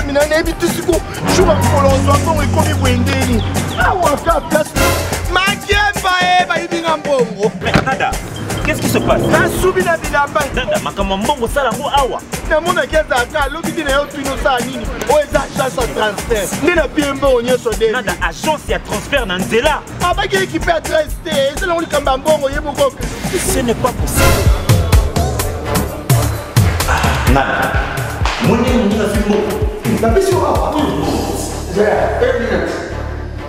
mina nebi tisiko chuma kolonzo akon ekomi bwendeni awa ka place makemba ba yibinga mbongo Nada, qu'est-ce qui se passe? Nasubi na bilamba Nada, makama mbongo sala ngo awa. na mona keza ka lobi dina yo twino sa nini o eza chance transfert ndina biembo onyeso de Nada agence ya transfert na nzela. abaki équipe adresse te ezela ngoli kamba mbongo yeboko Ce n'est pas possible. Nada. Moni na fimbo. na bisi awa ja eminent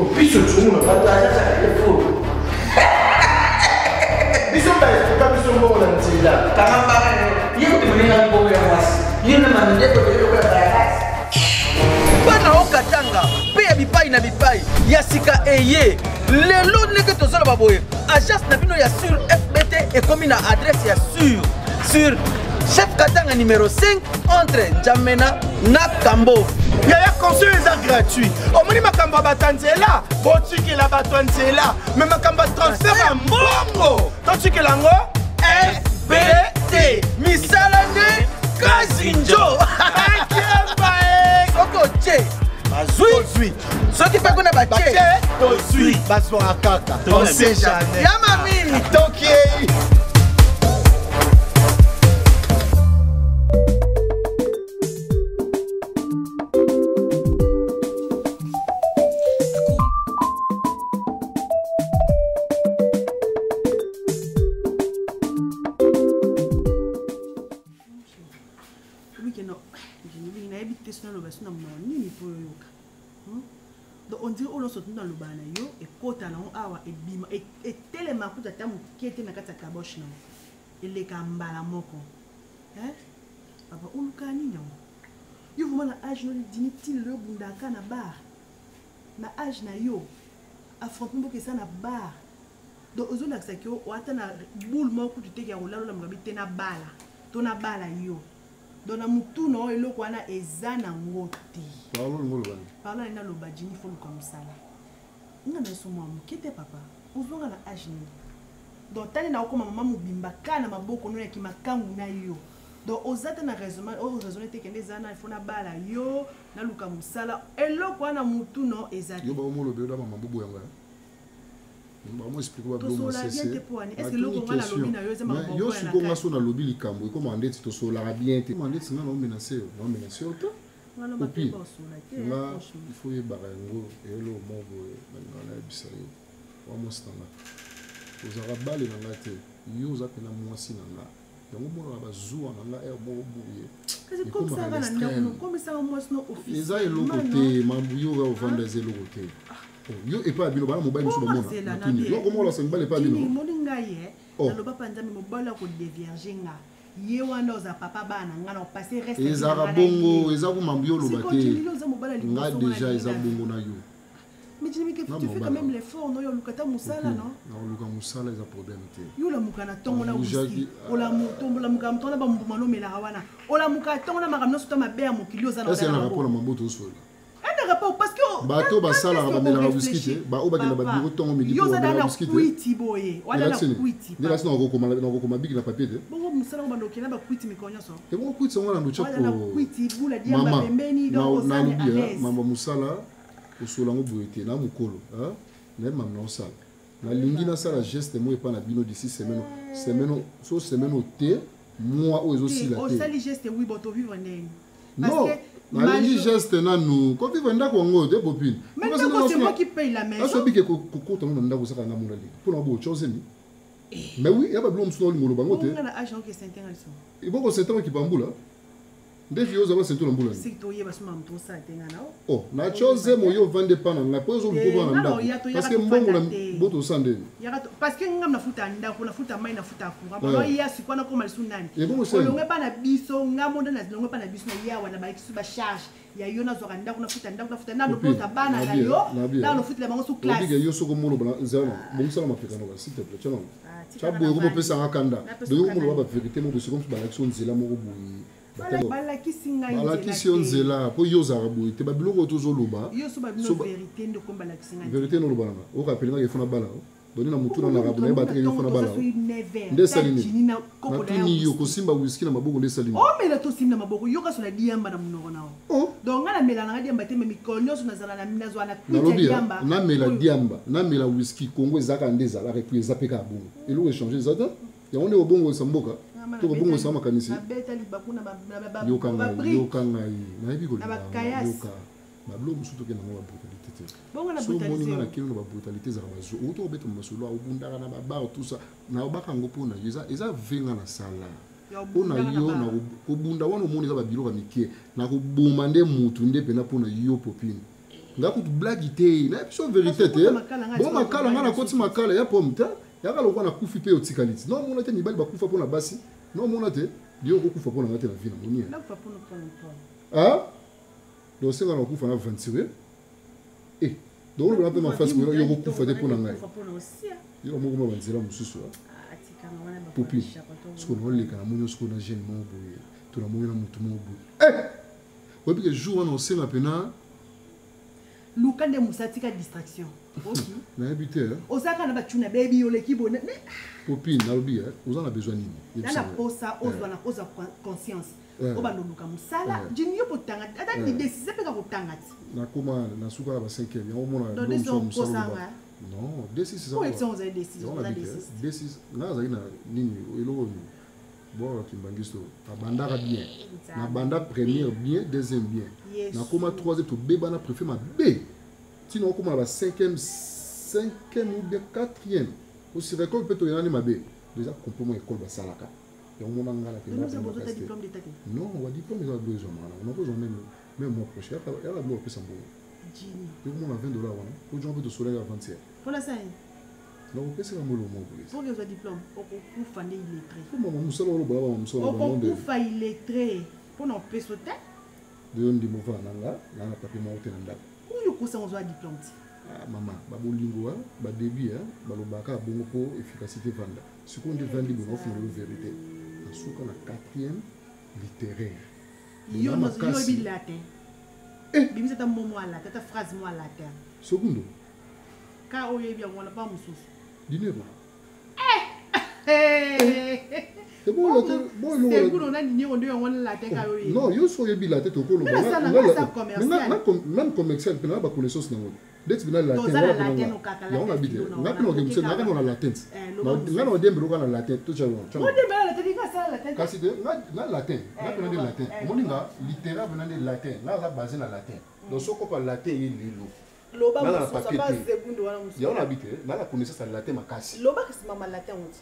o piso tsumu na pata ja telefone biso ba ka biso mbongo na nzela Kama hiyo tumelenga mbongo ya wasi. Hiyo na mandepo ndio kwa baraka. Bana okatanga, pe ya bipai na bipai. Ya sika eye. Lelo neke tozala baboye. Agence na bino ya sur FBT et comme na adresse ya sur chef Katanga numéro 5 entre Njamena na Kambo. yaya conseil eza gratuit omoni makambo ya batanzela botikela bato nzela me makambo ya transfert ya mbongo totikela yango FBT misala nde kazinjo. Soko che bazui. Soki pe kuna bache tozwi bazwaka kaka on sait jamais ya mamini. tokei Donc on dirait on se trouve dans le bana yo et kota na on awa et bima et tellement coup de tamu kete na kata kabosh na ele kambala moko hein papa ulukani nyo yo vraiment na âge no dini til le bundaka na bar na âge na yo affrontement que ça na bar donc ozo na sakyo wata na boule moko tu te ya rolalo la mabite na bala to na bala yo dona mutu no eloko wana eza na ngoti parla ina lo bajini fo comme ça nga na somo mukete papa uzonga na âge ni donc tani na okoma mama mubimba kana maboko no ya kimakangu na yo donc ozata na raisonnement o raisonner te kende zana ifo na bala yo na luka musala eloko wana mutu no eza yo ba omo lo beoda mama bubu yanga Maman explique quoi bien c'est est-ce que loko ngala lobi na yo zema maboko yo siko ngaso na lobi likambo e comme andeti to sola bien te andeti ngana menacer auto opi là il faut y barango et le mobo na bisayo wa mostanga ozara bale na ngate yo za pena mwasi na nga yango mona ba zuwa na nga e mo buye kasi comme ça va na ndako comme ça mwasi no office eza eloko te mambuyo ga ovanda zeloko te yo et pas bino bana mobile muso bamona yo comment la sembale pas bino moninga ye na loba panzami mobala ko devierge nga ye wana oza papa bana nga na passer reste ezara bongo eza ko mambuyo lobate nga déjà eza bongo na yo mais tu fais quand même l'effort non yo lukata musala non non luka musala eza problème te yo la mukana tongo na whisky ola mutombo la mukam tona ba mbuma no mela wana ola mukata tongo na makamno sota mabeya mokili oza na est-ce que na rapport na mamboto sola parce que bato basala ba mela whisky te ba obaki na ba bureau tongo midi yo za na kuiti boye wala na kuiti ndela sino ngoko mabiki na papier te bongo musala ba dokena ba kuiti mikonyo so te bongo kuiti ngona ndo chapo wala na kuiti bula dia ba pembeni donc na lubia mama musala osola ngo boyete na mukolo hein na mam na osala na lingi na sala geste mo epa na bino d'ici semaine au te moi o ezosila te o sali geste oui boto vivre ndeni non na lingi geste na nous ko vivre ndako ngo de popine mais c'est moi qui paye la maison aso bike ko kota na ndako saka na mona li pour na bo chose mi mais oui ya ba blom sino ngolo bango te na agent qui s'intéresse so et bon c'est toi qui bambula ndefi yo zaba sentu na mbula si to yeba suma mto sa tenga na oh na chose mo yo vende pana na pozo luko na ndako parce que mbongo na boto sande parce que ngam na futa ndako na futa mai na futa fura ba ya si kwana ko malisu nani ko longa pana biso ngamo na longa pana biso na ya wana ba kisu ba charge ya yo na zoka ndako na futa na bota bana na yo na no futa bango sous classe obiga yo soko molo bana zana bongisala mafekano ba s'il te plaît tchano chabu ko pesa ngakanda do yo molo ba vérité mo biso comme ba action nzela mo boyi balakisi onzela po yo zara boye te babiloko tozoloba yo so babino vérité ndoko balakisi ngai vérité no loba nga o kapeli nga yefuna bala doni na mutu na rabu na bateke yefuna bala nde salini na tuni yo kosimba whisky na maboko nde salini o mela to simna maboko yo ka so la diamba na munoko nao oh donc ngala melana diamba te mais konyo so nazala na minazwa na pizza diamba na mela diamba na mela whisky Congo ezaka ndeza la reprise apeka bongo elo échanger ça ya on est au bongo samboka to ko bongo sama kanisi beta libakuna ba yokanga na ebi ko yoka bablo musuto ke na mo brutalité te bongo na brutalité na kino na brutalité za bazo auto beto masolo obundaka na ba tout ça na obaka ngopo na eza venga na sala pona yo na kobunda wana omoni eza babiloko mike na koboma nde mutu nde pena pona yo popine ngakutu blague te na biso vérité te bon makala nga na koti makala ya pomme te yaka lokwa na kufi pe otikaliti non mona te mibali bakufa pona basi non mona te bio kokufa pona ngate na vie na monia ah donc c'est quand on kufa na 26 eh donc on peut ma face ko yo kokufa te pona ngai yo mo ko banzela mususu popi ce qu'on a les canamons ce qu'on a gêné mon boy tout le monde a monté mon boy eh ouais puis jour on sait maintenant Luka de musatika distraction ok na habité osaka na batuna baby yo l'équipe bonne mais popi na lobi vous en a besoin ni na posa ozwa na posa conscience oba luka musala jinyo potanga ata ni décider pe ka kotanga na koma na suka ba 5e on mona no musala non, D6 Où est-ce que décision D6 là ça ina nini eloko ni bon kimbangisto abandaka bien na banda première bien deuxième bien na koma troisième to beba na préfet ma B sinon koma ba 5e ou bien 4e aussi récolte peut to yana ma B déjà complètement école ba salaka et on mona ngala que diplôme d'état non on va diplôme ça besoin on a besoin même moi prochain elle a besoin de ça bon on a $20 on a besoin de soleil avant-hier pour la scène non on peut se ramener au monde pour que ce diplôme au kufa ne illettré comment on musala lo baba musala au kufa illettré pour non peut sauter de on dit mova nanga na papier mo hotel ndako uyo kusa on a diplôme ah maman ba bolingo ba débit ba lo baka bongo po efficacité vanda ce qu'on dit vendre bon offre la vérité en souka na 4e littéraire yo no yo bi latin bimisa ta momo ala ta phrase mo ala latin segundo ka oye bien on n'a pas mususu dinero c'est bon là bon le c'est bon on a dinero ndio on la tête ka oye non yo so yebi la tête ko lo même commercial pe na ba connaissance na wona date bina la tête on habite na pino ke mse na ka na la tête na no dembe ko na la tête to chawo on dembe la tête ka ça la tête kasi de na latin na pino de latin moninga littéraire bina de latin na za basé na latin donc soko pa latin yi lilo loba na papier segundo wana musu ya on habite na la connaissance na latin makasi loba ke mama latin on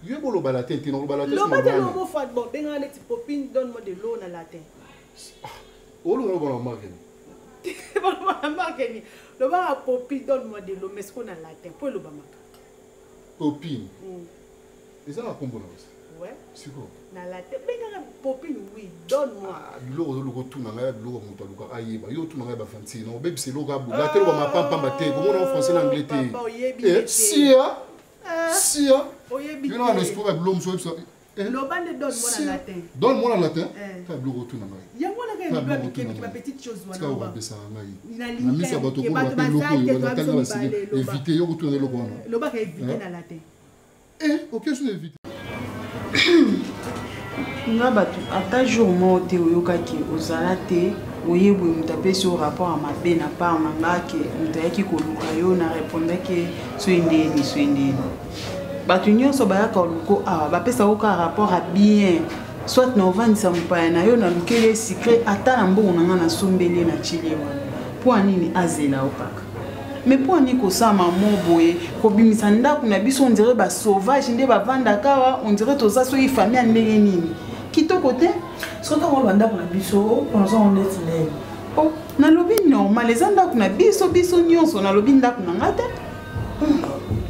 yo bo loba latin ti no loba latin loba de lobo fa bon benga net popine donne-moi de l'eau na latin o lo loba na marque bon marque ni loba popine donne-moi de l'eau mais ce qu'on a latin pour loba maka popine et ça la combo ouais c'est quoi na latin benga popine oui donne-moi lo tout na nga lo moto luka ayeba yo tout na nga ba fanti no bebe c'est lo ga bu la telo ba mapamba mate ko mona en français na anglais te sia you know le sport avec l'homme so lo bande donne-moi na latin donne-moi na latin fa lo tout na nga ya mona ka ba petite chose wana ba besa ngai na misa bato ko ba loko yo na tanga ba sigi éviter yo tout na loko wana lo ba ka éviter na latin OK je vais éviter nga bato ata jour moko te oyokaki ozala te oyebwe moto apesi yo rapport ya mabe na part na nga ke moto ayaki koluka yo na répondaki so endeni bato nyonso bayaka oluko awa bapesa yo kaka rapport ya bien soit na ovandisa mopaya na yo nalukeli ye secret ata na mbongo na nga nasombeli na tili wana mpo anini azela yo kaka mais mpo ani kosama mo boye kobimisa ndako na biso on dirait basauvage nde bavandaka awa on dirait toza soki famille ya ndenge nini kitoko te soki ntango bandako na biso on est lele oh nalobi normal eza ndako na biso nyonso nalobi ndako na nga te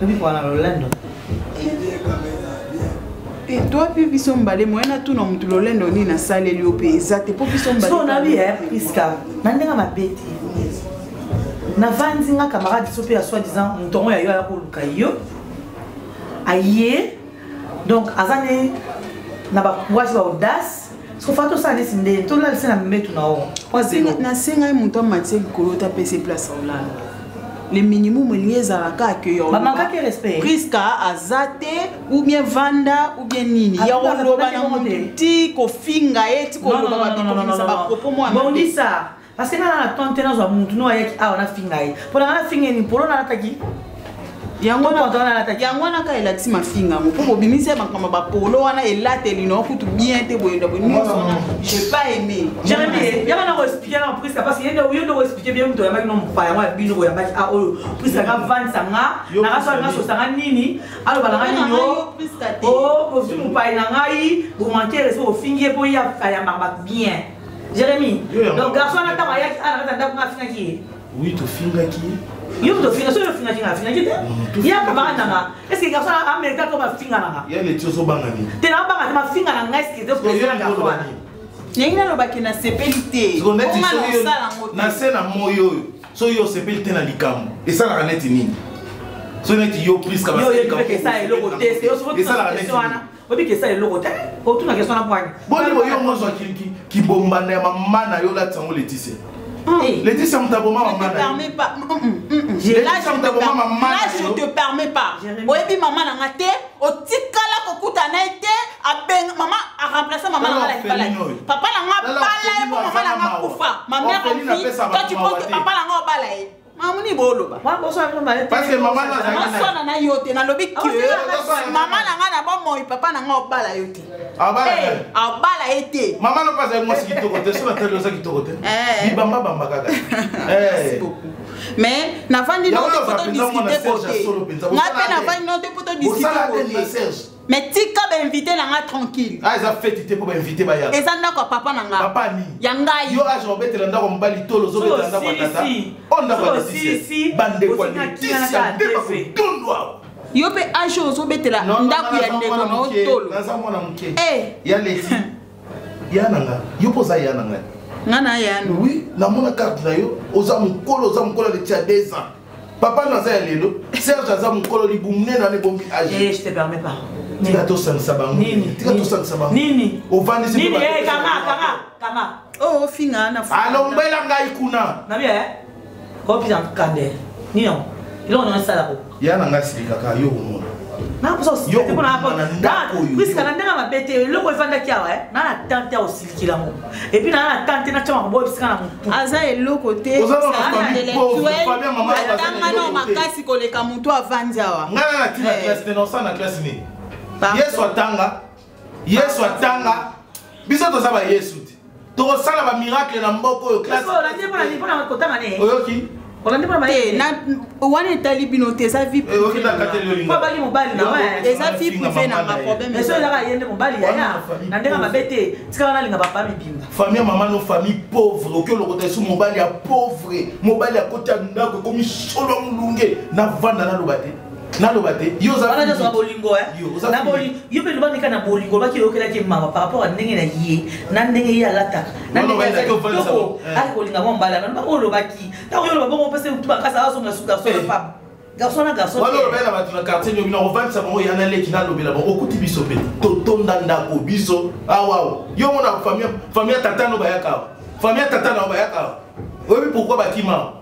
lobi kwana lolendo toi mpe biso mbale moyena tuna motu lolendo nini nasaleli yo mpe eza te mpo biso mbale so nabi priska na ndenge mabe te navandi nga camarade biso mpe ya soi-disant motongo ya yo aya koluka yo aye donc aza ne na bacourage baaudace so fa tosala nesi ndenge tolalisi na metu na o nasengai moto amatie likolo ta pese place olala le minimum lié à la que maman qui respect Priska azate ou bien vanda ou bien nini ya oloba na muti ko finga eti ko loba ba propos moi bon dit ça parce que na tante na zo muntu no yaki a ona finga yi pour na finga ni pour na ataki yango na ka elati mafinga mo po bimisi bakama ba polo wana elateli no kutu bien te boyenda j'ai pas aimé Jérémy ya na expliquer na Priska parce que yo no expliquer bien muto ya maki no mpaya wa bino ya maki a o Priska ka vansa nga na ka so na so sanga nini alo bala nini yo oh o fimu mpaya na ngai bo manquer respect o fingi po ya marba bien Jérémy donc garçon na ta yaki ana ka ndako na finga ki oui to finga ki yo to finga so yo finga ki ya ka ba nanga est-ce que garçon américain ko ba finga nanga ya le tio so bangani te na ba ma finga nanga est-ce que to finga garçon yengi na lobaki na sepelité na sena moyo so yo sepelité na likambo esala neti nini so neti yo prise ka ba yo que ça est logo test yo so esala neti obi que ça est logo test o tuna question na point boni yo mo zo ki bombana ya mama na yo la tsango Laetitia Laetitia mtaboma mama na permet pas je te permets pas oyebi mama na ngate o tikala ko kuta na été abeng mama a remplacer mama na la bala papa na nga bala e mama na nga kufa ma mère en fille toi tu penses que papa na nga bala e mamuni boloba parce que maman na na yote na lobi que maman na nga na bon moi papa na nga bala yote abala été maman no pas moi qui to côté sur la télé ça qui to côté bi bamba kaka mais na vandi no photo discuter côté nga pe na vandi no photo discuter côté mais tika ba inviter na nga tranquille ah ça fait tité pour inviter ba ya eza ndako papa na nga papa ni yangai yo age obetela ndako mbali tolo zo betela ndako tata onda ba Laetitia bande kwa Laetitia ndeko tondwa yo pe age ozo betela ndako ya ndeko na tolo naza mwana muke ya Leti ya nanga yo poza ya nanga ngana ya no oui na mona carte na yo oza mukolo Laetitia 2 ans papa naza ya lelo Serge aza mukolo libumne na ne bombi age je te permets pas tika to sansa bango tika to sansa bango nini ovandi nini kama oh finga na alombela ngai kuna na bien ko pisa kande ni non ilo na sala ko ya na ngasi kaka yo mona na ko so yo ko na ko Priska na ndanga mabete loko ifanda kiawa na tante au silikila mo et puis na tante na chama bo Priska na mutu aza eloko te ça tanga no makasi koleka mutu avandi awa ngana na tina classe te no sa na classe ni Yesu atanga biso to saba Yesu to sala ba miracle na mboko yo classe so la ndipo na kotanga ne oyoki na wana etali bino te eza vie mobali mobali na eza vie privé na ma problème mais so ezaka yende mobali yaya na ndenge mabe te tikala nalinga papa mibimba famille mama no famille pauvre oki olokota esu mobali ya pauvre mobali ya kota ndako ekomi solo mulunge na vanda naloba te yo za bolingo na bolingo yo pe lobani kana bolingo baki okela ke mama par rapport à ndenge na ye na ndenge ye alata na ndenge ko ali kolinga mo mbala na ba olobaki ta yo loba bon pese tu bakasa aso na suka so femme garçon wala loba na batuna quartier yo bina ovandi sa mo yana leki na lobela bon okuti biso pe to tonda ndako biso awa yo mona famille tata no bayaka famille tata no bayaka obi pourquoi bakima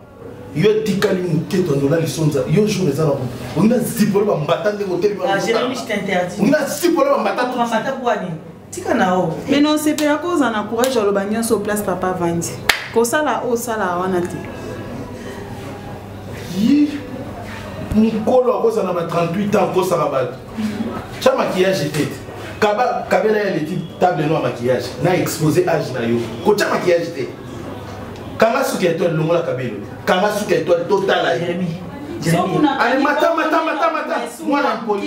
yo tikali muketo ndola lisonza yo jour ezala ko ngina sipolo ba mbata ndeko teli ba Jérémy je t'interdis ngina sipolo ba mbata kwa nini tika nao mais non c'est pas cause na courage oloba nyonso place papa vandi ko sala o sala wana te yi mukolo akosa na ba 38 ans ko sala ba cha maquillage tete kabela ya leti table no maquillage na exposer âge na yo ko cha maquillage tete kanga suki étoile longola kabelo kanga suki étoile totala Jérémy allez mata mwana poli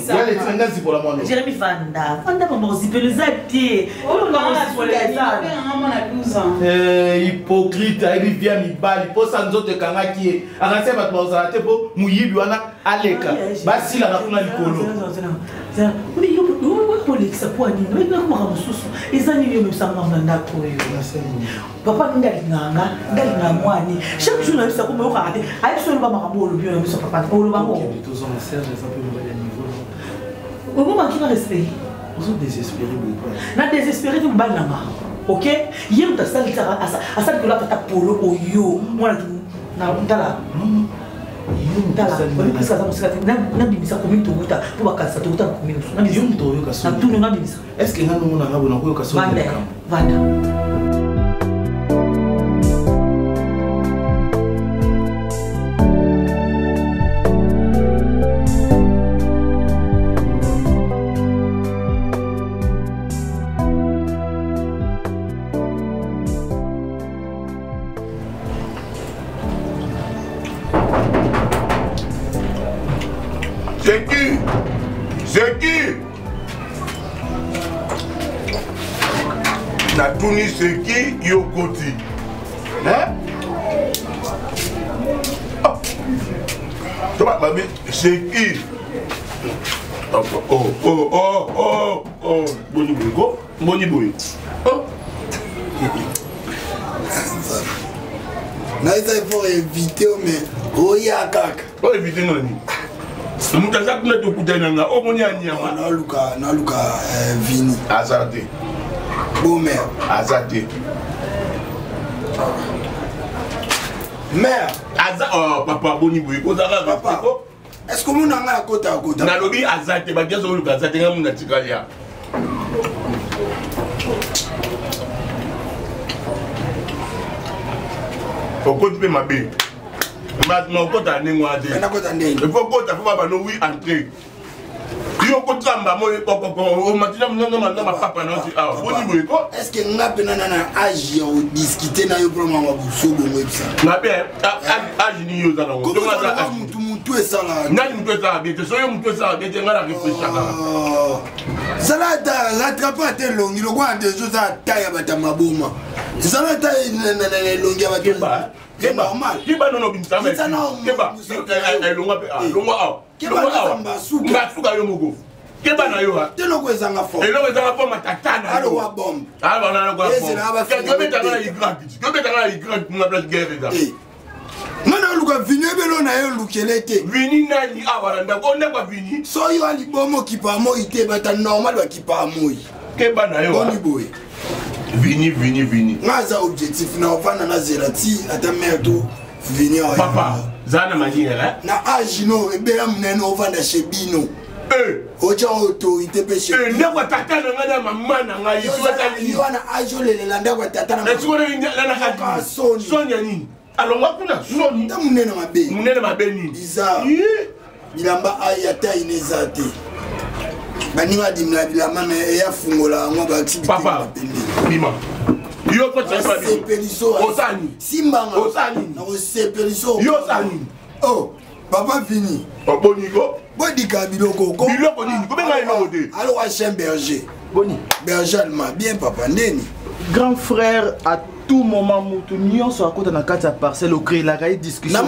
yale tsenga zipola mwana Jérémy vanda mama zipeleza te hypocrite ayebi via mibali po sa nzoto ekangaki akasi bato bazala te po moyibi wana aleka basilaka kuna likolo olekisa po anini nakomaka mosusu eza nini yo mebisanga na ndako oyo papa ndalinganga mwani chaque jour nayebisa ko moyokaka te ayebiso oloba makambo olobi oyo biso papa olobango omomaki na respect na désespéré te mobali nanga ok ye moto asali kolaka tata polo oyo mwana Tala. Tala. Oli pisa za musika na bimisa commune Toguta pour bakasa Toguta commune. Na bizu to yo kaso. Na tunu na bimisa. Est-ce que ngano mona ngabo na ko yo kaso? Vanda. C'est qui? Natuni c'est qui? Yokoti. Hein? Oh. C'est qui? Oh. Boni Boy. Boni Boy. Oh. Non, il faut éviter, mais oh, il y a caca. Oh, éviter non. Mutaza kuna tukutana o moni anyama na luka vini azate bon mère azate mère oh papa boni boy ko zaka papa est-ce que mon anga kota na lobi azate ba gezo luka azate ngamu na tikalia okoti pe mabe mas no kota nengwa de na kota ndenge il faut kota faut ba no oui entrer yo kotamba mo o matina mnono na papa na si ah boni boy ko est-ce que ngape na age yo discuter na yo problème wa busogo mwebisa ngabe age ni yo za na ngo donc ça mutu esala nani mutu esala bien so yo mutu esala bien ngala réfléchir salata rattraper à tel longi le quoi des choses à taille bata maboma salata na longi bata c'est normal. Qui va non bien ça mais qui va longa ngasuka yo mugo qui va na yo ha telo ko ezanga fo elo ezanga fo matatana alo wa bombe alo na ko ko betanga na igrand na place guerre da Nana luka vini ebelo na yo lukelete. Vini nani awaranda ko ne kwa vini. So yo ali bomo kipa mo ite bata normal ba kipa moi. Keba na yo. Boni boy. Vini. Ngaza objectif na ofana na zerati ata merdo vini o. Papa, zana majinga na agino ebela mnene ofanda shebino. Ocha autorité péché. Ndakwa tata na ngana mama na ngai yo wana ajolele ndakwa tata na. Na tsore na ka Sonia nini? Alors wakuna soni ta munene mabe ni bizarre bilamba ayata inezate baninga dimla bilamba me ya fungola ngwa ba activité papa bima yo ko tsapa sepeliso osani simbanga osani na sepeliso yo osani oh papa fini oboniko bodika biloko nini ko benga ino de alors wa chien berger boni berger allemand bien papa ndeni grand frère à tout moment mutu nyonso akota na kati ya parcelle okrelaka ye discussion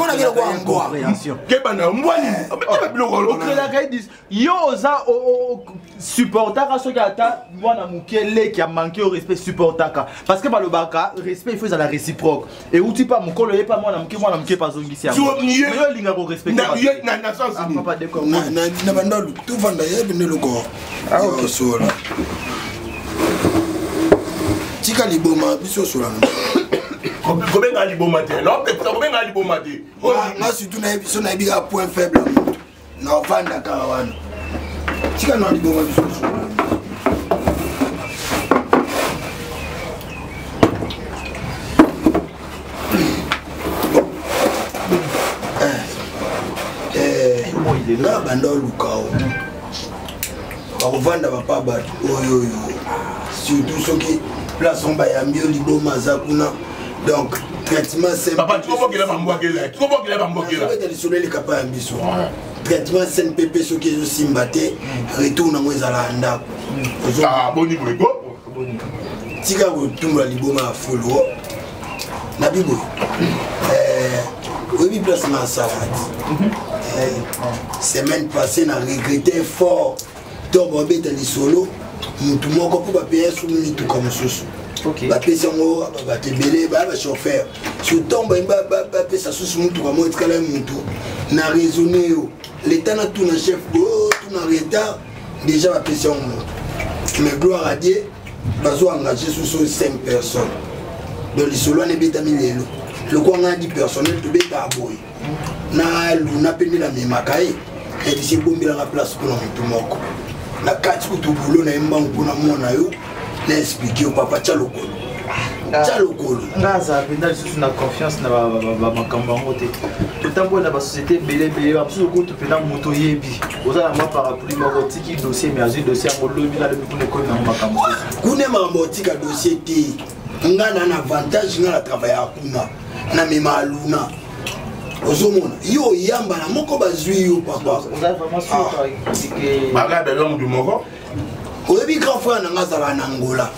compréhension kebana mbwani okrelaka ye yo oza supportaka soki ata mwana moke eleki ya manke o respect supportaka parce que balobaka respect il faut ezala réciproque euti pa mokolo ye pa mwana moke pa azongisi yango yo elingaka korespectpapa na bandalo tuvanda yebende loko sola tika liboma biso sola ko benga liboma te non peut ko benga liboma te na surtout na biso na biga point faible na vanda karawana tika na liboma biso sola na bandalo lukao bakovanda papa bato oyo surtout soki place on bayambi liboma za kuna donc traitement simple papa tu comprends qu'il a bambokela lisolo eleka ya biso traitement CNPP soki ezosimba te retour nango ezala ndako boni boyko tika kotumbola liboma ya folo na biboy oyebi place na salade semaine passée na regretté fort to bobeta lisolo mutu moko po bapeye su mituka mosusu bapesi yango bato ebele baya bachauffeur surtout bapesa susu mutuka mo etikala mutu na raisonne yo l'état na tout na chef tout na retard déjà bapesi yango motu mais gloire à Dieu bazo engagé susu 5 personnes donc lisolo wana ebetami lelo le quoi on a dit personnel to beta boy na luna pendi la memakai et d'ici bombi la place pour tout moko na kati ko to bolo na embangu kuna mona yo na expliquer au papa Tchalokolo Tchalokolo ngaza penda sous na confiance na ba makambo ngote tutambo na ba société belé absolu ko to penda moto yebi oza na ma parapluie moko tiki dossier mais azui dossier ngolobi la depuis ko na makambo kuna mambo tika dossier te ngana na avantage ngana travailler akuna na mema luna ozomona yo yamba na moko bazui yo papa oza vraiment sûr que baga de l'homme du moko oyebi grand frère na ngazala na Angola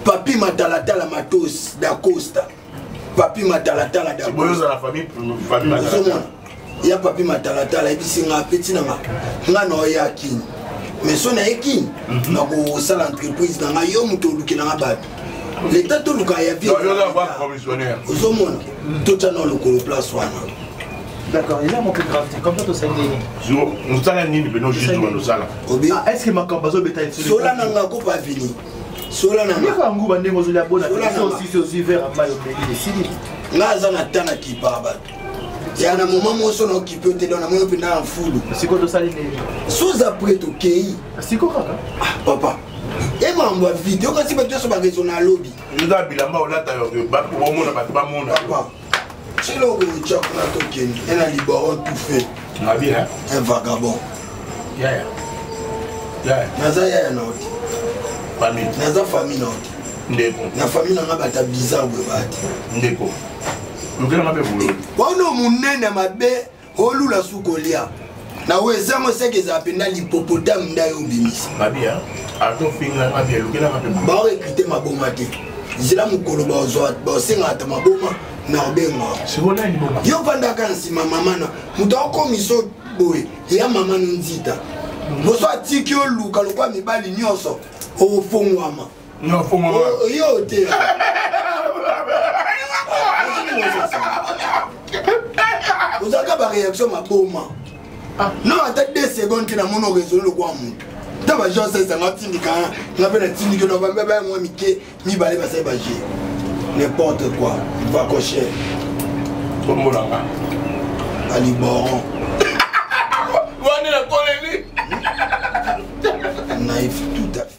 papi matalatala matos da Costa papi matalatala da Costa la famille ozomona ya papi matalatala ebisi nga petit na nga no ya kini mais so na ekini na ko sala entreprise na yo muto lukina nga bato l'état to luka ya vie ozomona to tana lokolo place wana. D'accord, il a mon plus grave, comme ça tu sais que nous allons ni de nos juste nous allons. Est-ce que ma campagne est sola nanga ko pas venir. Sola nanga. Ni ko nguba ndenge ozoli abona aussi vers mayo mbeli sili. Ngaza na tana ki pa ba. Ya na moment mo so na occupé te dona mo pina en foule. Siko to sali ne. Sous après to kei. Siko kaka. Ah papa. Et mambo vidéo quand si bato so ba raison na lobby. Nous a bilamba o lata yo ba ko mo na ba mo na. Papa. C'est là où tu as un libaron tout fait. Un vagabond. Naza ya na oti. Famille. Naza famille na oti. Ndeko. Na famille na bata bizarre bwebati. Ndeko. Lukena mabe bulo. Wono munene mabe olula sukolia. Na weza mo seke za penda l'hippopotame ndayo bimisi. Mabia. Ato finga mabia lukena mabe bulo. Ba rekite maboma te. Zila mukolo ba zo ba senga ata maboma. Na obenga sibona ni bomba yo panda kansi mama na muto akomiso boye ya mama nzita boso atiki oluka lokwa mibali nyonso ofongwama no ofongwama yo te ozaka ba réaction maboma non ata 2 secondes na mono résoudre kwa mutu taba jonse sanga tindika ngapena tindika no bamba mwa mike mibale basai baje n'importe quoi, il va cocher. Comme Molanga. Ali Boron. On est la colonie. Naïf tout à fait.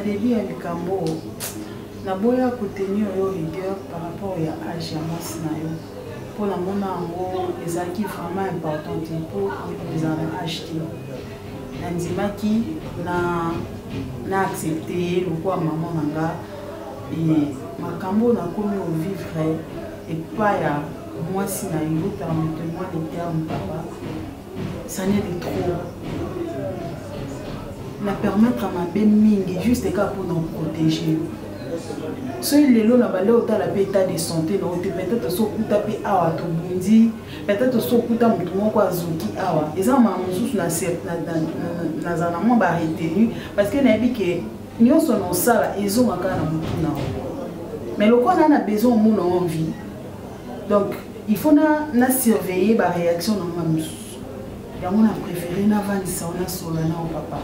Début à Lukambo, na boya contenir yo rigueur par rapport à âge à Masnayo. Pour la mona en les acquis vraiment important pour les en acheter. Nanzimaki na accepté le quoi maman nanga et makambo na commis au vivre et pas ya moi si na yo permettez-moi les termes papa. Ça n'est de trop. La permettre à ma belle mingi juste pour nous protéger. Si les lots n'a pas l'air de l'état de santé, peut-être so kuta pe awa to bundi, peut-être so kuta mutu moko azuki awa. Eza ma mususu na na zana mo ba retenu parce que na bi ke nyonso no sala ezo makana na mutu na. Mais le corps a besoin de mon envie. Donc il faut na surveiller la réaction de ma mususu. Et on a préféré na vanisa on a solana au papa.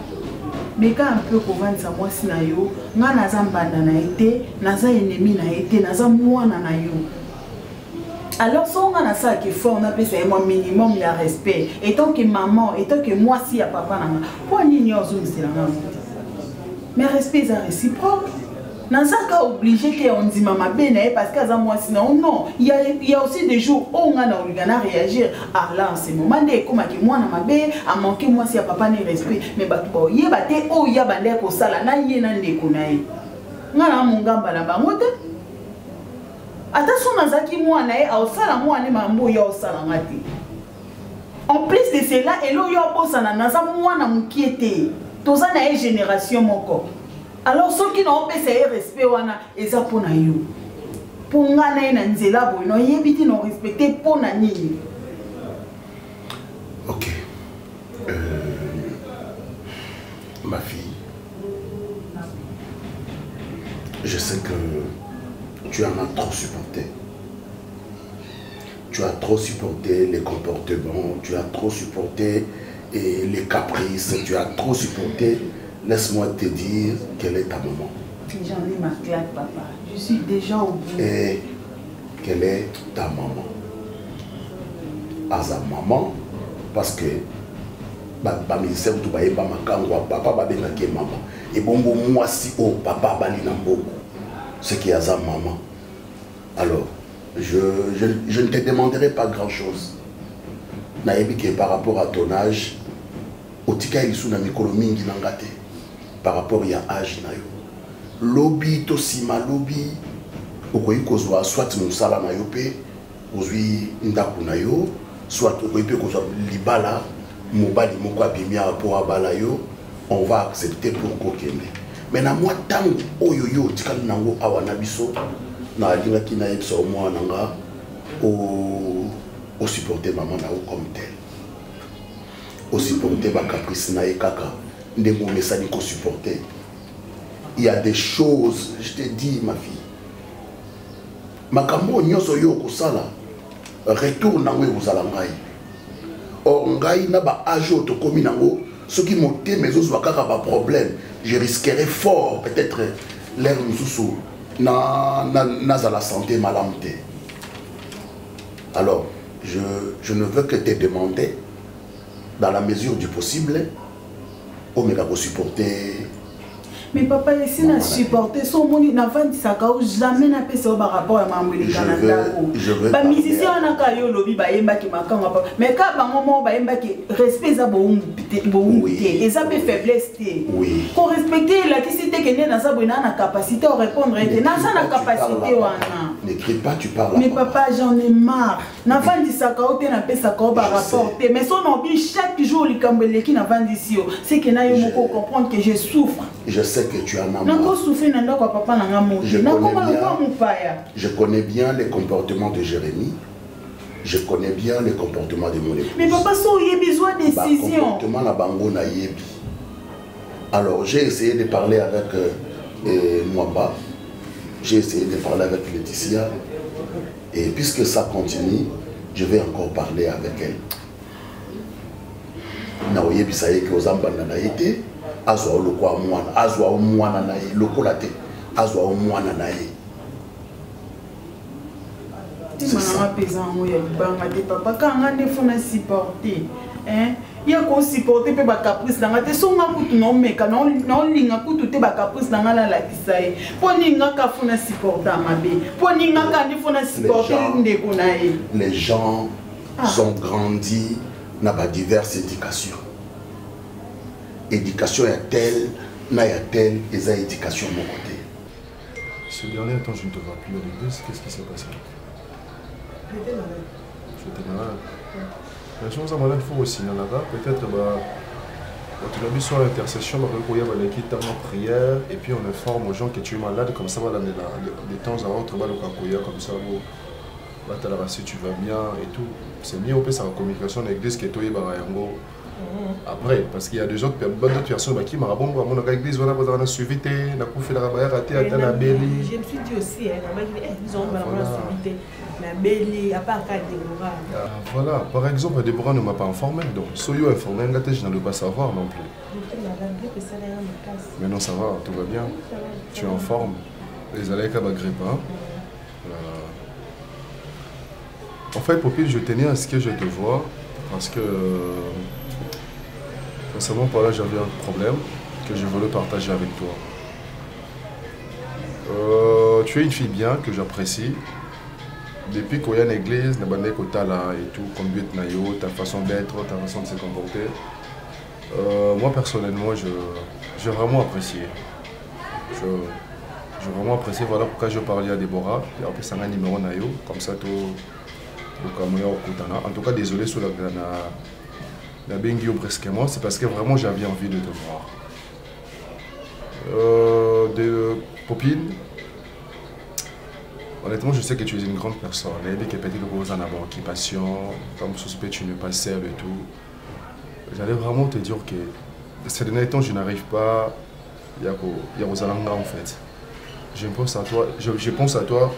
Mais quand un peu qu'on vende ça moi si na yo, nga naza mbanda na été, naza ennemi na été, naza mwana na yo. Alors si on a ça qui fait on appelle ça un minimum de respect. Et tant que maman, et tant que moi si ya papa na, pour n'ignore zo c'est la même. Mais respect est réciproque. Naza ka obligé que on dit maman ben parce que ça moi sinon non, il y a aussi des jours où on a réagir. Ah là en ce moment dès comme que moi na mabe a manqué moi si ya papa ne respect mais batu ba yeba te o ya bande ko sala na ye na ndeko na ye. Ngana mungamba na bango te. Attention nazaki moi na ye a sala moi ne mambo ya sala ngati. En plus de cela elo yo bossa na naza moi na mukiete. Toza na ye génération moko. Alors ceux qui n'ont pas ce respect wana eza pona yo. Pour ngana na nzela boy no yebiti no respecter pona nini. OK. Ma fille. je sais que tu en as trop supporté. Tu as trop supporté les comportements, tu as trop supporté les caprices, tu as trop supporté. Laisse-moi te dire quelle est ta maman. J'en ai ma claque, papa. Je suis déjà au bout. Et quelle est ta maman? À sa maman, parce que papa maman. Et bon, moi si papa ce qui est à sa maman. Alors, je ne te demanderai pas grand-chose. Par rapport à ton âge, par rapport à âge, lobby, tosima, lobby, soit musala na yo pe, ozwi ndaku na yo, soit libala, mobali moko abimia pour abala yo, on va accepter pour kokende. Mais na moi tango oyo yo tikali nango awa na biso na alinga kina yebisa omwa nanga o supporter maman na comme tel. O supporter ba caprice na ekaka ndemo mesani ko supporter. Il y a des choses, je te dis ma fille. Makambo nyoso yo ko sala retour nango ezala ngai. Or ngai na ba ajo to komi nango soki moté mais ozo kaka ba problème. Je risquerais fort peut-être l'air mususu na la santé malamté. Alors, je ne veux que te demander, dans la mesure du possible, au méga pour supporter. Mais papa, ici, n'a supporté son monde, n'a pas dit ça, jamais n'a pas ça par rapport à ma moulée. Je veux. Bah, musicien, on a qu'à yo lobby, bah, yemba qui m'a quand mais quand bah, maman, bah, yemba qui respect ça, bon, et ça peut faiblesse. Oui. Pour respecter la capacité que n'est dans sa bonne capacité à répondre, et dans sa capacité, n'écris pas, tu parles. Mais papa, j'en ai marre. N'a pas dit ça, quand on a pas ça, par rapport. Mais son envie, chaque jour, les cambelés qui n'a pas dit ça, c'est que n'a eu beaucoup comprendre que je souffre. Je sais que tu en as marre. Je connais bien les comportements de Jérémy. Je connais bien les comportements de mon épouse. Mais papa, il y a besoin de décision. Comportement na bango na yebi. Alors j'ai essayé de parler avec Mwamba. J'ai essayé de parler avec Laetitia. Et puisque ça continue, je vais encore parler avec elle. Na oyebi sa yeke ozambana na été. Azwa lokwa mwana, azwa mwana na ye, lokola te, azwa mwana na ye. C'est ça. Papa, quand on a fait supporter, hein, il y a qu'on supporter pe ba caprice na ngate so nga kutu no meka no linga kutu te ba caprice na ngala la kisaye. Poni nga ka funa supporter mabe. Poni nga ka ni funa supporter ndeko na ye. Les gens sont grandis na ba diverses éducations. Éducation est telle, n'a y a telle, et ça éducation de mon côté. Ce dernier temps, je ne te vois plus à l'église. Qu'est-ce qui s'est passé? J'étais malade. J'étais malade. La chose à malade, il faut aussi là-bas. Peut-être, tu l'as vu sur l'intercession, il y a une prière, et puis on informe aux gens que tu es malade, comme ça, de temps à autre, comme ça, si tu vas bien et tout. C'est mieux, on peut faire la communication dans l'église que toi, après, parce qu'il y a des autres personnes qui m'ont dit que mon église a suivi, je me suis dit aussi, ils ont suivi. Voilà, par exemple, Déborah ne m'a pas informé, donc soyez informé, je ne veux pas savoir non plus. Mais non, ça va, tout va bien. Tu es en forme. Les aléas ne grippent pas. En fait, Popil, je tenais à ce que je te vois, parce que récemment, par là, j'avais un problème que je voulais partager avec toi. Tu es une fille bien, que j'apprécie. Depuis qu'il y a une église, et tout, comme ta façon d'être, ta façon de se comporter, moi personnellement, j'ai vraiment apprécié. J'ai vraiment apprécié, voilà pourquoi je parlais à Déborah. Et après, ça a un numéro, comme ça, tout. En tout cas, désolé sur la bengio presque moi, c'est parce que vraiment j'avais envie de te voir. De Popine, honnêtement, je sais que tu es une grande personne. Et que peut-être que en avoir occupation, comme suspect, tu n'es pas seul et tout. J'allais vraiment te dire que ces derniers temps, je n'arrive pas. Il y a aux Alanga en fait. je pense à toi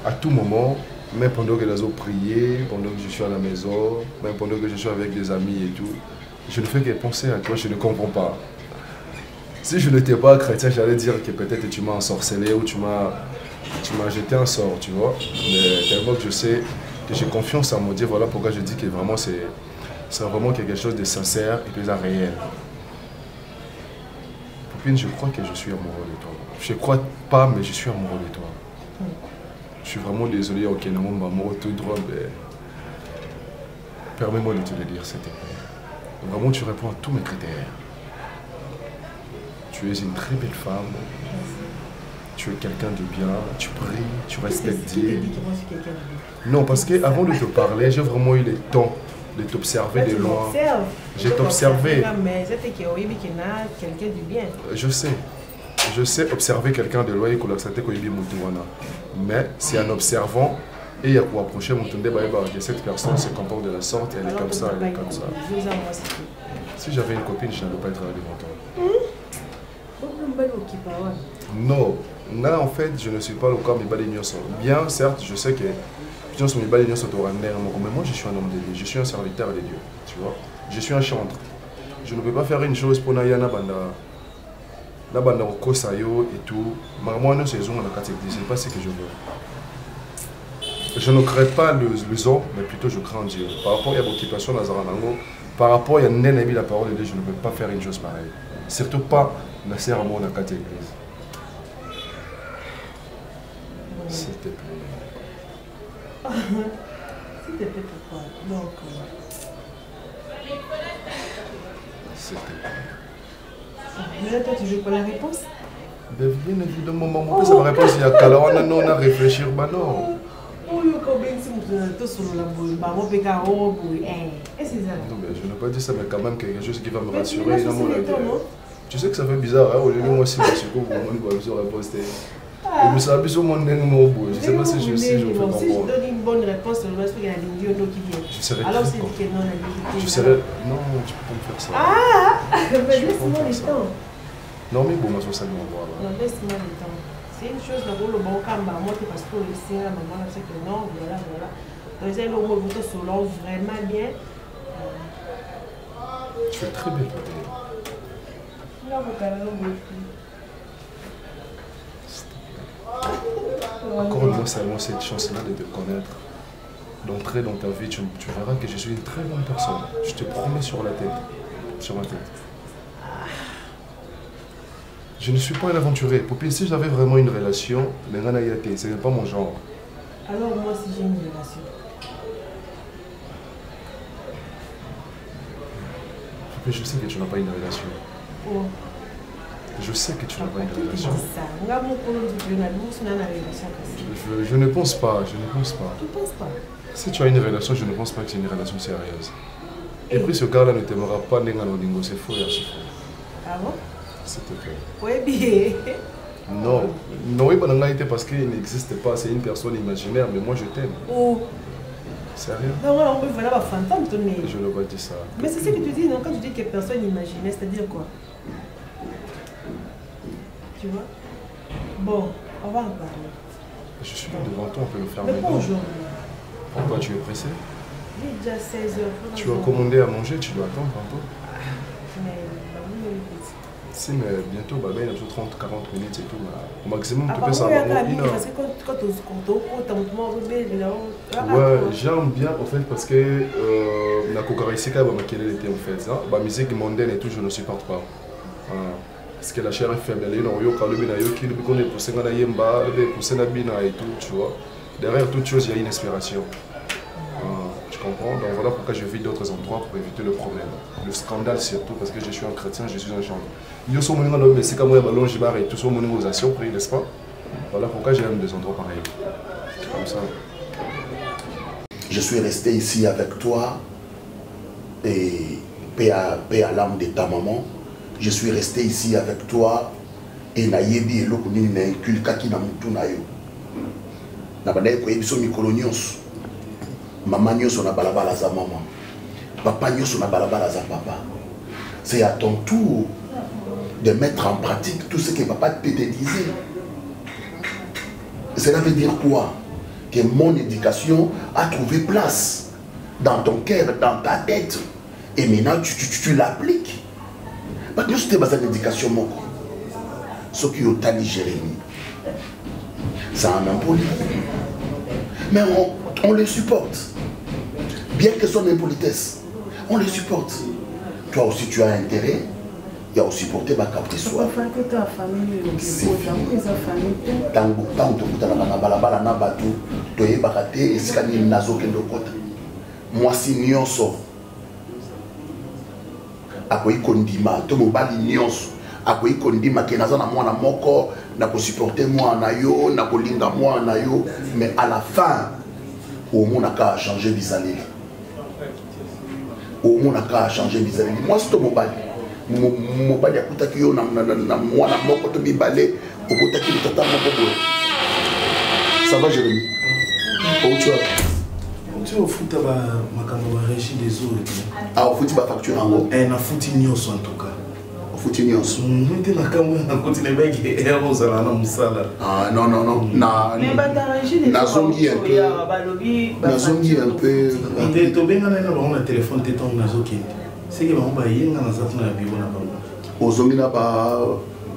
à tout moment, même pendant que les autres prier, pendant que je suis à la maison, même pendant que je suis avec des amis et tout. Je ne fais que penser à toi, je ne comprends pas. Si je n'étais pas chrétien, j'allais dire que peut-être tu m'as ensorcelé ou tu m'as jeté un sort, tu vois. Mais tellement que je sais que j'ai confiance en mon Dieu, voilà pourquoi je dis que vraiment c'est vraiment quelque chose de sincère et de réel. Poupine, je crois que je suis amoureux de toi. Je ne crois pas, mais je suis amoureux de toi. Je suis vraiment désolé, ok, non, maman, tout droit, mais permets-moi de te le dire, s'il te plaît. Vraiment, tu réponds à tous mes critères. Tu es une très belle femme. Tu es quelqu'un de bien, tu pries, tu respectes Dieu. Non, parce qu'avant de te parler, j'ai vraiment eu le temps de t'observer de loin. J'ai observé. Mais c'était quelqu'un du bien. Je sais observer quelqu'un de loin et mais c'est en observant et à pour approcher mon tombé que cette personne se comporte de la sorte, elle est comme ça, elle est comme ça. Si j'avais une copine, je n'allais pas être là devant toi. Non, là en fait, je ne suis pas le corps mais bien, certes, je sais que mais moi je suis un homme de Dieu, je suis un serviteur de Dieu, tu vois. Je suis un chantre. Je ne peux pas faire une chose pour Nayana Banda. La bande au Kosayo et tout. Moi, non, c'est pas ce que je veux. Je ne crée pas le zoo, mais plutôt je crains en Dieu. Par rapport à l'occupation de Zaranango, par rapport à la parole de Dieu, je ne peux pas faire une chose pareille. Surtout pas la sœur à moi dans la église. S'il te plaît. S'il te plaît, pourquoi? Donc. S'il te plaît. Mais là, toi, tu veux pas la réponse? Bien évidemment, maman, ça ma réponse, il y a qu'à on a réfléchir, bah non. Non, mais je n'ai pas dit ça, mais quand même quelque chose qui va me rassurer. Tu sais que ça fait bizarre, hein? Au lieu de moi, si je suis comme vous, je vais poster. Et mais ça va plus au monde, je ne sais pas si je fais comprendre. Si je donne une bonne réponse, le reste, il y a des vidéos qui viennent. Alors, c'est que non, la vérité. Je serais. Non, tu peux pas me faire ça. Ah! Mais laisse-moi le temps. Non, mais bon, moi, ça me voit. Non, laisse-moi le temps. C'est une chose, là, le bon camp, moi, parce que ici, la maman, c'est que non, voilà. Donc, c'est le mot de selon vraiment bien. Tu es très belle, peut-être. Là, vous avez le Encore une fois, seulement cette chance-là de te connaître, d'entrer dans ta vie, tu verras que je suis une très bonne personne. Je te promets sur la tête. Sur ma tête. Je ne suis pas un aventurier. Poupine, si j'avais vraiment une relation, ce n'est pas mon genre. Alors moi, si j'ai une relation. Poupine, je sais que tu n'as pas une relation. Oh. Je sais que tu n'as pas une relation. Je ne pense pas, je ne pense pas. Tu ne penses pas? Si tu as une relation, je ne pense pas que c'est une relation sérieuse. Et puis ce gars-là ne t'aimera pas, c'est faux, c'est faux. Ah bon? S'il te plaît. Oui, bien. Non, non, il parce qu'il n'existe pas, c'est une personne imaginaire, mais moi je t'aime. Oh. Sérieux? Non, on peut voir un fantôme, ton nez. Je ne vais pas dire ça. Mais c'est ce que tu dis, non? Quand tu dis que personne imaginaire, c'est-à-dire quoi? Tu vois? Bon, on va en parler. Je suis là devant toi, on peut le faire mais maintenant. Bonjour. Pourquoi tu es pressé? Il est déjà 16h. Tu as commandé à manger, tu dois attendre un peu. Mais oui, petit. Si, mais bientôt, il y a 30-40 minutes et tout. Au maximum, tu peux peux savoir. Parce que quand ouais, j'aime bien en fait parce que la cocarisika, était en fait. La musique mondaine et tout, je ne supporte pas. Parce que la chair est faible, elle est dans le on est poussé dans la yemba, poussé dans la bina et tout, tu vois. Derrière toute chose, il y a une inspiration. Tu comprends? Donc voilà pourquoi je vis d'autres endroits pour éviter le problème. Le scandale surtout, parce que je suis un chrétien, je suis un chanteur. Yo so moninga no mesika mo ya balonge bar et tout so moninga aux actions pris, n'est-ce pas? Voilà pourquoi j'aime des endroits pareils. C'est comme ça. Je suis resté ici avec toi et paix à l'âme de ta maman. Je suis resté ici avec toi et nayebi eloko nini na inculkaki na mutu na yo. Na badaye ko yebiso mikolo nyonso. Maman nyonso na balabala za maman. Papa nyonso na balabala za papa. C'est à ton tour de mettre en pratique tout ce que papa te disait. Cela veut dire quoi? Que mon éducation a trouvé place dans ton cœur, dans ta tête. Et maintenant, tu l'appliques. Maintenant, c'était basé sur l'éducation. Ce qui est tali Jérémie, ça en impoli. Mais on les supporte. Bien que son impolitesse, on les supporte. Toi aussi, tu as intérêt. Il y a aussi porté ma capte soi. C'est tango tango na balabala na batu to ye bakate esikani nazo kendo kota. Moi si nyonso akoyi kondima to mobali nyonso akoyi kondima ke naza na mwana moko na ko supporter mwana yo na ko linga mwana yo, mais à la fin au monde a changé bizaleli. Au monde a changé bizaleli. Moi c'est to mobali mobali akutaki yo na mwana moko to bibale okutaki litata moko boye. Ça va Jérémie? Où tu vas? Tu as foutu ma régie des eaux. Ah, au foutu ma facture en haut? Eh, na foutu nyonso en tout cas. Au foutu nyonso? N'était na kamwe na continue bag et rose na musala. Ah non non non. Na zongi un peu. Na zongi un peu. Ite to benga na ba téléphone te ton na zoki. C'est que ba yenga na zatuna na bibo na ba. Ozongi na ba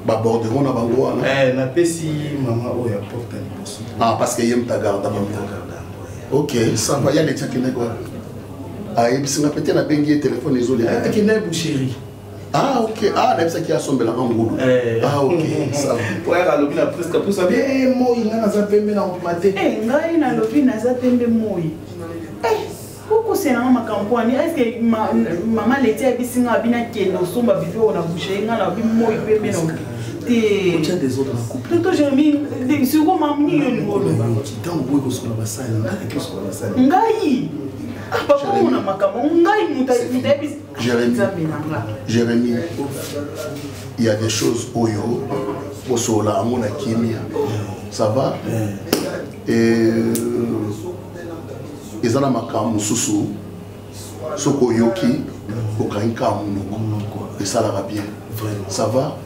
borderon na bango wana. Eh, na pesi maman o ya porte ni poso. Ah, parce que yem ta garde maman. Ok, ça va, il y a des gens qui n'est quoi. Ah, et puis c'est peut-être la bengue téléphone isolé. Ah, qui n'est pas chérie. Ah, ok. Ah, c'est ça qui a son bel amour. Ah, ok. Ça va. Ouais, la lobby na presque pour ça. Bien, moi, il y a un zapembe na maté. Eh, ngai na lobby na zapembe moi. Eh, pourquoi c'est na ma campagne? Est-ce que maman l'été a bisinga bina kendo somba bifo na boucher ngala bi moi pembe no. Tu as des autres couples. Tout Jérémie, sur comment m'y est le mot. Tant que vous sur la salle, ngai. Papa, on a ma campagne. Jérémie, il y a des choses au yo, au sol, à mon akimia. Ça va? Et ils ont ma campagne sous soko yoki, au kainka munoko. Et ça va bien. Ça va?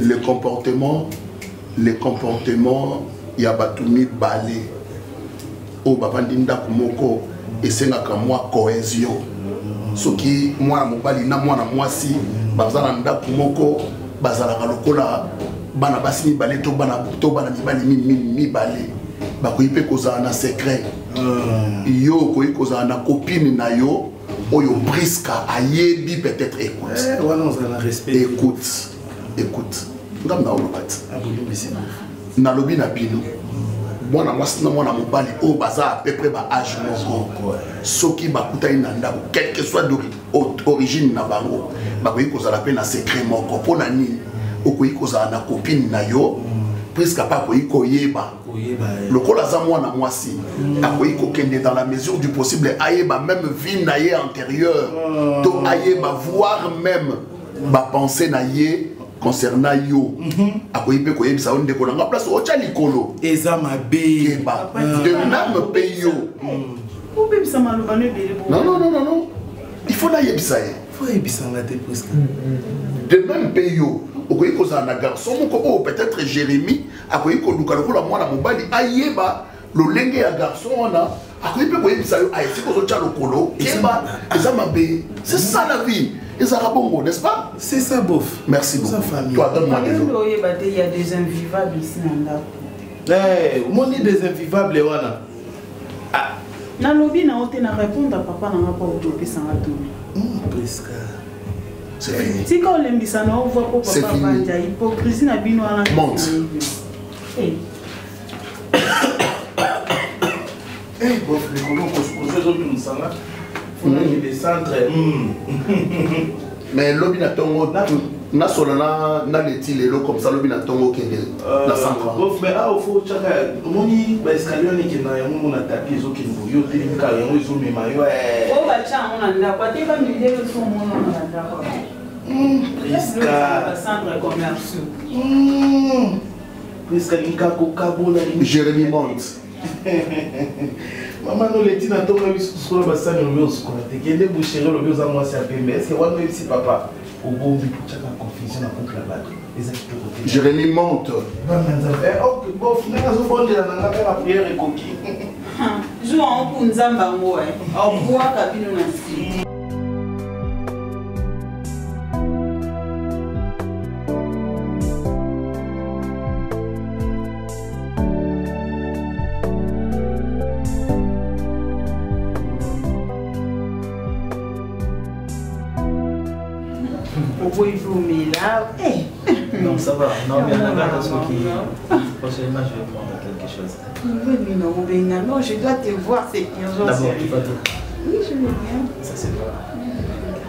Les comportements, il y a batumi balé. Au babandinda kumoko et c'est nga moi cohésion. Ce qui moi mobali na moi na moi si bazala nda kumoko bazala lokola bana basini balé to bana mibali mi balé. Bakoyipe kozala na secret. Yo koyi kozala na copine na yo. Oyo briska ayebi peut-être écoute. Écoute. Ngam na olobat. Na lobi na bino. Mwana mwasi na mwana mobali o baza à peu près ba âge moko. Soki bakuta ina ndako quel que soit d'origine na bango. Bakoyi kozala pe na secret moko pona nini. Okoyi kozala na copine na yo. Presque pas koyi koyeba. Le col à mwana mwasi akoyi kokende dans la mesure du possible ayeba même vie naie antérieure to ayeba voir même ba pensée naie concernant yo akoyi pe koyebisa on ndeko na place o cha likolo eza mabe de même pe yo non il faut na yebisa ye faut yebisa ngate presque de même pe yo okoyi kozala na garçon moko peut-être Jérémie akoyi koluka lokola mwana mobali ayeba lolenge ya garçon wana akoyi pe koyebisa yo aesi kozotia lokolo keba eza mabe. C'est ça la vie. Ezara bongo, n'est-ce pas? C'est ça, bof. Merci beaucoup. Toi, donne-moi des autres. Il y a des invivables ici dans la. Eh, on est des invivables, wana. Ah. Na lobby na ote na répondre à papa na pas autopie sans la presque. C'est fini. Si quand on l'aime ça, on voit pas papa vanja hypocrisie na bino ala. Monte. Eh, bof, les colons qu'on se pose nous ça là. On a des centres. Mais lobby na tongo na solana na leti lelo comme ça lobby na tongo kende na centre. Bof, mais ah, faut chaka moni ba escalier ni kena ya mo na tapis zo kinbo yo telimika ya mo zo mema yo eh. O ba cha mo na ndako te ba mi dele so mo na ndako. Prisca centre commercial. Prisca linka ko kabola ni Jérémie monte. Maman no leti na tongo biso so ba sani no biso ko te kende boucher lo biso moi c'est pembe. Est-ce que wana si papa au bon but, tu as la confusion dans le couple là-bas. Jérémy monte. Bon, finalement, je vais faire la prière et coquille. Joue en Kunzamba, moi. En bois, cabine, on a dit. Non, ça va. Non, mais il y en a d'autres qui. Prochainement, je vais prendre quelque chose. Non, je dois te voir, c'est urgent. D'abord, tu vas tout. Oui, je veux bien. Ça, c'est vrai.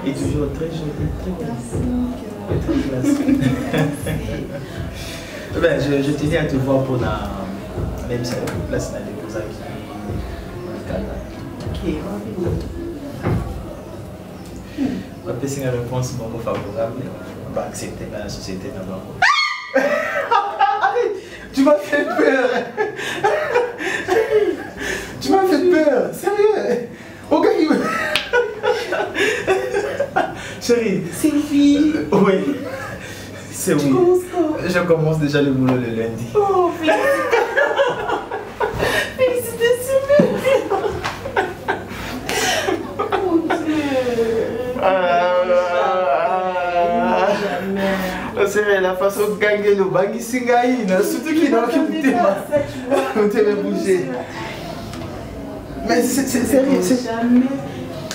Et toujours très joli, très classe. Ben, je tenais à te voir pour la. Même si la place n'a pas posé qui. Ok, on va passer une réponse beaucoup favorable. On va accepter la société d'abord. Arrête! Tu m'as fait peur! Tu m'as fait peur! Sérieux! Ok, chérie! C'est oui! Oui! C'est oui! Je commence déjà le boulot le lundi. Oh, félicitations! C'est la façon de gagner le bangi singaï, surtout qu'il n'a aucun bouger. Mais c'est sérieux. Jamais.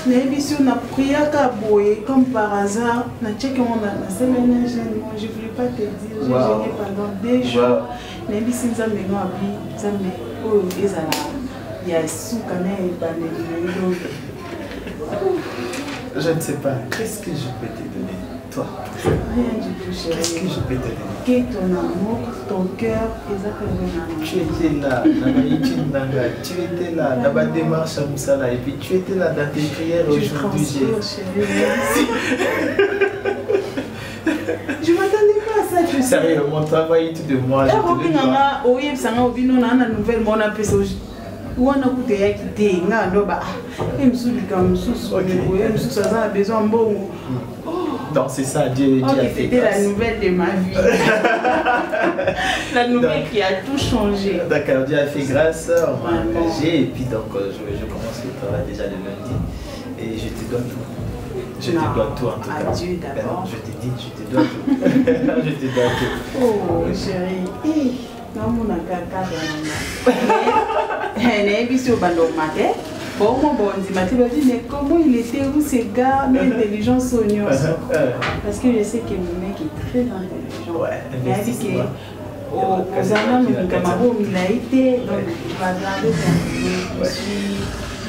Mais si on a prié à Boye, comme par hasard, on a checké mon semaine, je ne voulais pas te dire, j'ai gêné pendant des jours. Mais si nous avons il y a sous quand même. Je ne sais pas, qu'est-ce que je peux te donner, toi? Rien du tout, chérie. Qu'est-ce que je peux te donner? Que ton amour, ton cœur, tu étais là, tu étais là, dans ma démarche à Moussala, et puis tu étais là dans tes prières aujourd'hui. Je ne m'attendais pas à ça, tu sais. Sérieux, mon travail tout de moi. wana kuteya kite nga ndoba emsulika msusu msusu aza besoin mbongo. Donc c'est ça, Dieu a fait c'était la nouvelle de ma vie. La nouvelle donc, qui a tout changé. D'accord, Dieu a fait grâce, on m'a engagé et puis donc je commence le travail déjà le lundi et je te dois tout. Je te dois tout en tout cas. Adieu d'abord. Je te dis, je te dois tout. Je te dois tout. Oh chérie. Non, mon caca, mais comment il était où ces gars, mais intelligent Sonia. Parce que je sais que mon mec est très intelligent. Ouais, il a dit que aux Allemands, nous camarades, il a été, donc tu vas garder.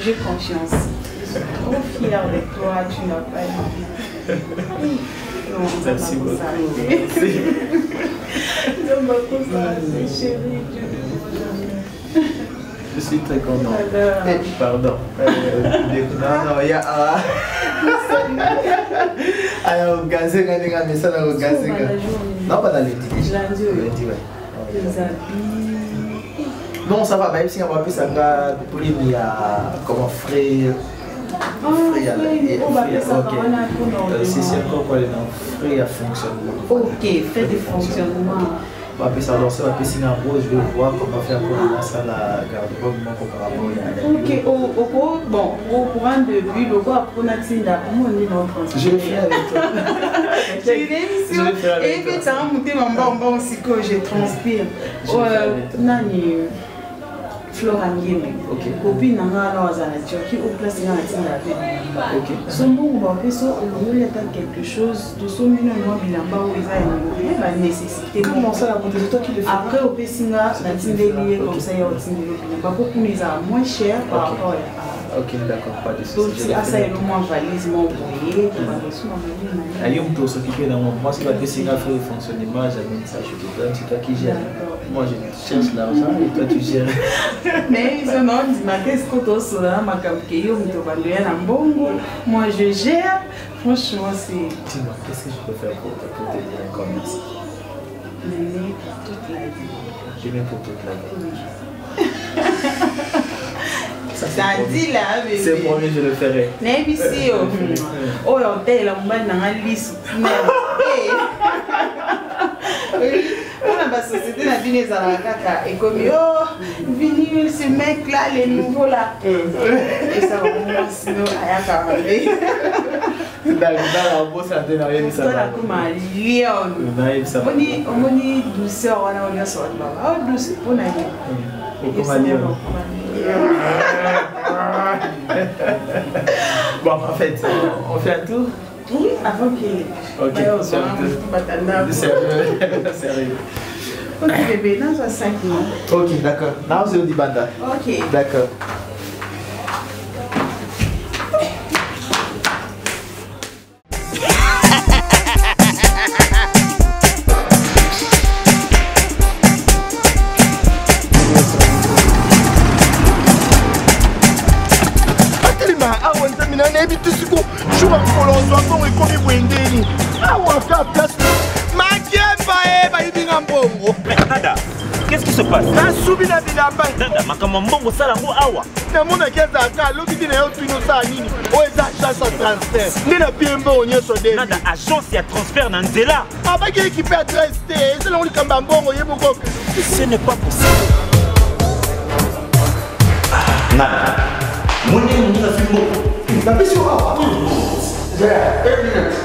J'ai confiance. Je suis trop fière de toi, tu n'as pas dit. Merci beaucoup. Je suis très content. Pardon. Non, il y a. Alors, gazé, mais ça, on gazé. Non, pas dans le lundi. Lundi, ouais. Non, ça va, même si on va plus ça va pour il y a comment frais. C'est encore quoi les noms? Frais à fonctionnement. Ok, frais de fonctionnement. On va ça lancer, on va passer en gros, je vais voir comment faire pour lancer la garde-robe par rapport à ok, bon, au courant de but, le quoi pour Naxinda, comment on est dans le transport? Je vais faire avec toi. J'ai une émission et puis ça a monté mon bonbon aussi que je transpire. Nani Flora Ngeme, copine n'a pas à la Turquie au place de la Tinda. Son bon va faire ça, il y a quelque chose de son million de bilamba où il va nécessité. Comment ça la montée? C'est toi qui le fais? Après au Pessinga, la Tinda liée comme ça, il y a aussi des bilamba beaucoup moins cher par rapport à. Ok, d'accord, pas de soucis. Donc, c'est ça, il y a moins valise, moins envoyé. Allez, on peut s'occuper d'un moment. Moi, ce qui va te faire le fonctionnement, j'amène ça, je te donne, c'est toi qui gères. Moi, je cherche l'argent et toi, tu gères. Mais ils ont dit, qu'est-ce que tu as sur la moi, je gère. Franchement, c'est. Dis-moi, qu'est-ce que je peux faire pour te dire encore merci? L'aimer pour toute la vie. Je m'aime pour toute la vie. Ça, T'as dit là, bébé. C'est promis, je le ferai. N'importe où. Oh, hôtel, on va dans la liste. On a ma société, la vie est à la caca. Et comme, oh, vinyle, ce mec-là, les nouveaux là. Et ça va moins, sinon, rien qu'à enlever. Dans la bosse, ça donne rien, ça va. Toi, là, comme un lion. On dit douceur, on a oublié sur le bas. Oh, douceur, on a dit. Comme un lion. Bon, en fait, on fait un tour. Oui, avant qu'il. Ok, sérieux. Ok, bébé, dans 5 mois. Ok, d'accord. Now, c'est au Dibanda. Ok. D'accord. Nada, qu'est-ce qui se passe? Nada, makambo mbongo sala ngo awa. Nada, agence ya transfert na nzela. Ce n'est pas possible. Nada. Mwenye mwenye fimbo. Napesi awa. Zaya, 1 minute.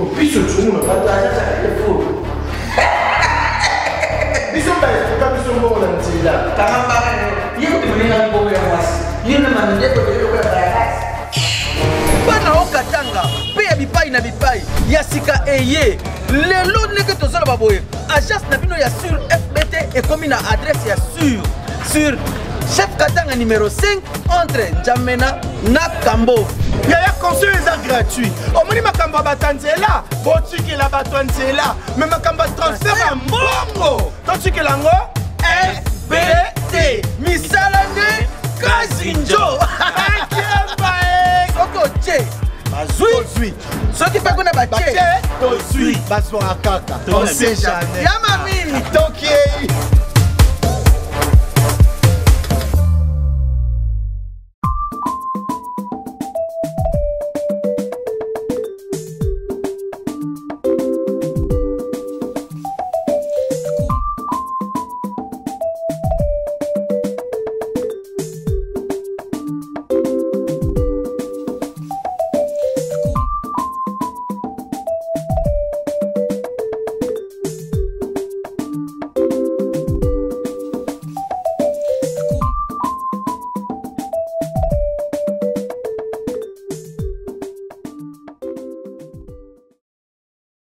Opiso tsumu na pata acha telefone. Biso ba est pas biso mbongo na nzela. Kama yeko tumenga mbongo ya mwasi. Yena mandeto bele kwa baraka. Bana okatanga pe ya bipai na bipai ya sika eye lelo ndenge tozala baboye agence na bino ya sur FBT ekomi na adresse ya sur chef Katanga numéro 5 entre Njamena na Kambo. Yaya conseil est gratuit. Omoni makamba batanzela, botiki la batanzela, mais makamba transfert en mbongo. Totiki lango FBT. Misalane Kazinjo. Soko che bazui. Soki pe kuna bache. Tozui. Basora kaka. On sait jamais. Yamami. Tokie.